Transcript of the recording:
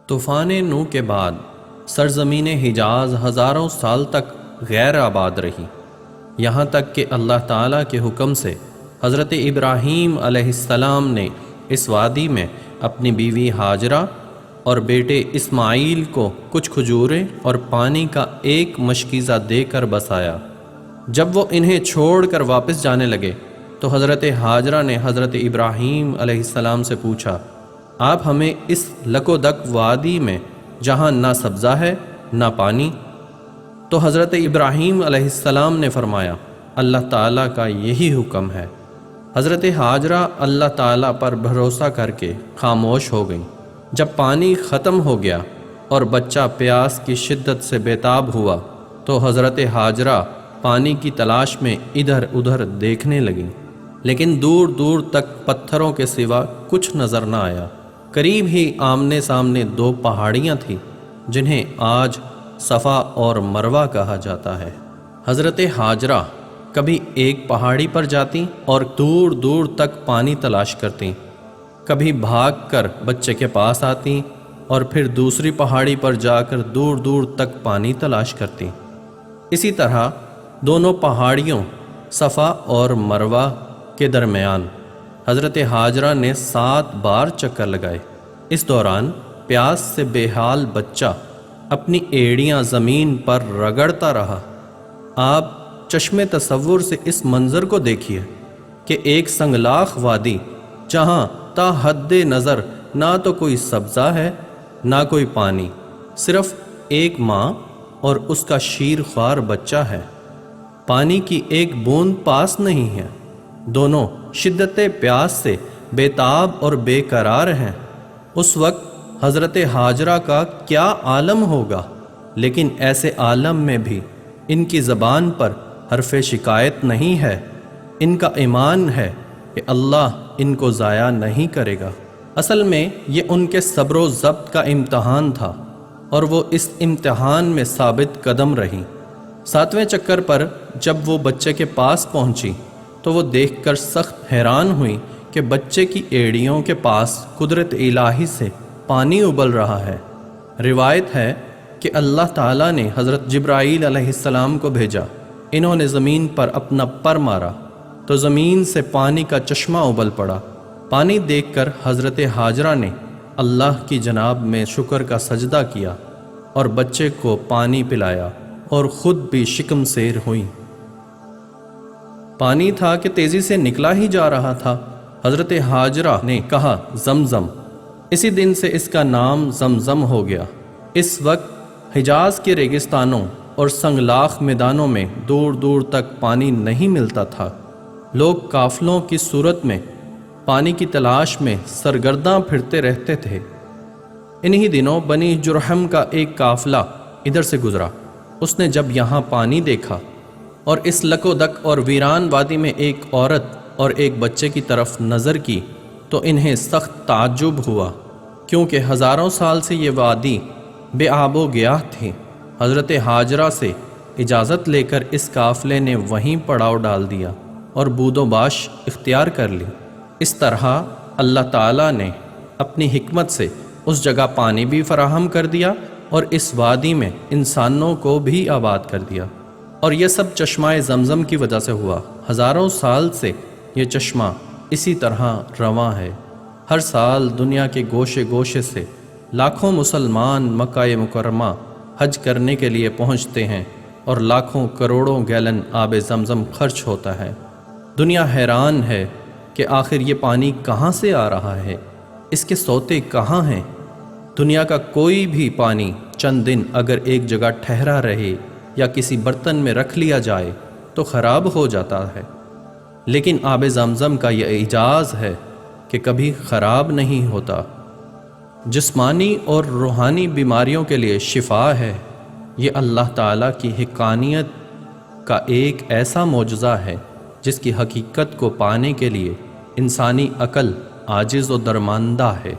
طوفان نوح کے بعد سرزمین حجاز ہزاروں سال تک غیر آباد رہی، یہاں تک کہ اللہ تعالیٰ کے حکم سے حضرت ابراہیم علیہ السلام نے اس وادی میں اپنی بیوی ہاجرہ اور بیٹے اسماعیل کو کچھ کھجوریں اور پانی کا ایک مشکیزہ دے کر بسایا۔ جب وہ انہیں چھوڑ کر واپس جانے لگے تو حضرت ہاجرہ نے حضرت ابراہیم علیہ السلام سے پوچھا، آپ ہمیں اس لک و دک وادی میں جہاں نہ سبزہ ہے نہ پانی؟ تو حضرت ابراہیم علیہ السلام نے فرمایا، اللہ تعالیٰ کا یہی حکم ہے۔ حضرت ہاجرہ اللہ تعالیٰ پر بھروسہ کر کے خاموش ہو گئیں۔ جب پانی ختم ہو گیا اور بچہ پیاس کی شدت سے بے تاب ہوا تو حضرت ہاجرہ پانی کی تلاش میں ادھر ادھر دیکھنے لگیں، لیکن دور دور تک پتھروں کے سوا کچھ نظر نہ آیا۔ قریب ہی آمنے سامنے دو پہاڑیاں تھیں جنہیں آج صفا اور مروہ کہا جاتا ہے۔ حضرت ہاجرہ کبھی ایک پہاڑی پر جاتی اور دور دور تک پانی تلاش کرتی، کبھی بھاگ کر بچے کے پاس آتی اور پھر دوسری پہاڑی پر جا کر دور دور تک پانی تلاش کرتی۔ اسی طرح دونوں پہاڑیوں صفا اور مروہ کے درمیان حضرت ہاجرہ نے 7 بار چکر لگائے۔ اس دوران پیاس سے بے حال بچہ اپنی ایڑیاں زمین پر رگڑتا رہا۔ آپ چشم تصور سے اس منظر کو دیکھیے کہ ایک سنگلاخ وادی جہاں تا حد نظر نہ تو کوئی سبزہ ہے نہ کوئی پانی، صرف ایک ماں اور اس کا شیر خوار بچہ ہے۔ پانی کی ایک بوند پاس نہیں ہے۔ دونوں شدت پیاس سے بے تاب اور بے قرار ہیں۔ اس وقت حضرت ہاجرہ کا کیا عالم ہوگا، لیکن ایسے عالم میں بھی ان کی زبان پر حرف شکایت نہیں ہے۔ ان کا ایمان ہے کہ اللہ ان کو ضائع نہیں کرے گا۔ اصل میں یہ ان کے صبر و ضبط کا امتحان تھا اور وہ اس امتحان میں ثابت قدم رہی۔ 7ویں چکر پر جب وہ بچے کے پاس پہنچی تو وہ دیکھ کر سخت حیران ہوئی کہ بچے کی ایڑیوں کے پاس قدرت الہی سے پانی ابل رہا ہے۔ روایت ہے کہ اللہ تعالیٰ نے حضرت جبرائیل علیہ السلام کو بھیجا۔ انہوں نے زمین پر اپنا پر مارا تو زمین سے پانی کا چشمہ ابل پڑا۔ پانی دیکھ کر حضرت ہاجرہ نے اللہ کی جناب میں شکر کا سجدہ کیا اور بچے کو پانی پلایا اور خود بھی شکم سیر ہوئیں۔ پانی تھا کہ تیزی سے نکلا ہی جا رہا تھا۔ حضرت ہاجرہ نے کہا زمزم، اسی دن سے اس کا نام زمزم ہو گیا۔ اس وقت حجاز کے ریگستانوں اور سنگلاخ میدانوں میں دور دور تک پانی نہیں ملتا تھا۔ لوگ قافلوں کی صورت میں پانی کی تلاش میں سرگرداں پھرتے رہتے تھے۔ انہی دنوں بنی جرہم کا ایک قافلہ ادھر سے گزرا۔ اس نے جب یہاں پانی دیکھا اور اس لک و دک اور ویران وادی میں ایک عورت اور ایک بچے کی طرف نظر کی تو انہیں سخت تعجب ہوا، کیونکہ ہزاروں سال سے یہ وادی بے آب و گیاہ تھی۔ حضرت ہاجرہ سے اجازت لے کر اس قافلے نے وہیں پڑاؤ ڈال دیا اور بود و باش اختیار کر لی۔ اس طرح اللہ تعالیٰ نے اپنی حکمت سے اس جگہ پانی بھی فراہم کر دیا اور اس وادی میں انسانوں کو بھی آباد کر دیا، اور یہ سب چشمہ زمزم کی وجہ سے ہوا۔ ہزاروں سال سے یہ چشمہ اسی طرح رواں ہے۔ ہر سال دنیا کے گوشے گوشے سے لاکھوں مسلمان مکہ مکرمہ حج کرنے کے لیے پہنچتے ہیں اور لاکھوں کروڑوں گیلن آب زمزم خرچ ہوتا ہے۔ دنیا حیران ہے کہ آخر یہ پانی کہاں سے آ رہا ہے، اس کے سوتے کہاں ہیں؟ دنیا کا کوئی بھی پانی چند دن اگر ایک جگہ ٹھہرا رہے یا کسی برتن میں رکھ لیا جائے تو خراب ہو جاتا ہے، لیکن آب زمزم کا یہ اعجاز ہے کہ کبھی خراب نہیں ہوتا۔ جسمانی اور روحانی بیماریوں کے لیے شفا ہے۔ یہ اللہ تعالیٰ کی حقانیت کا ایک ایسا معجزہ ہے جس کی حقیقت کو پانے کے لیے انسانی عقل عاجز و درماندہ ہے۔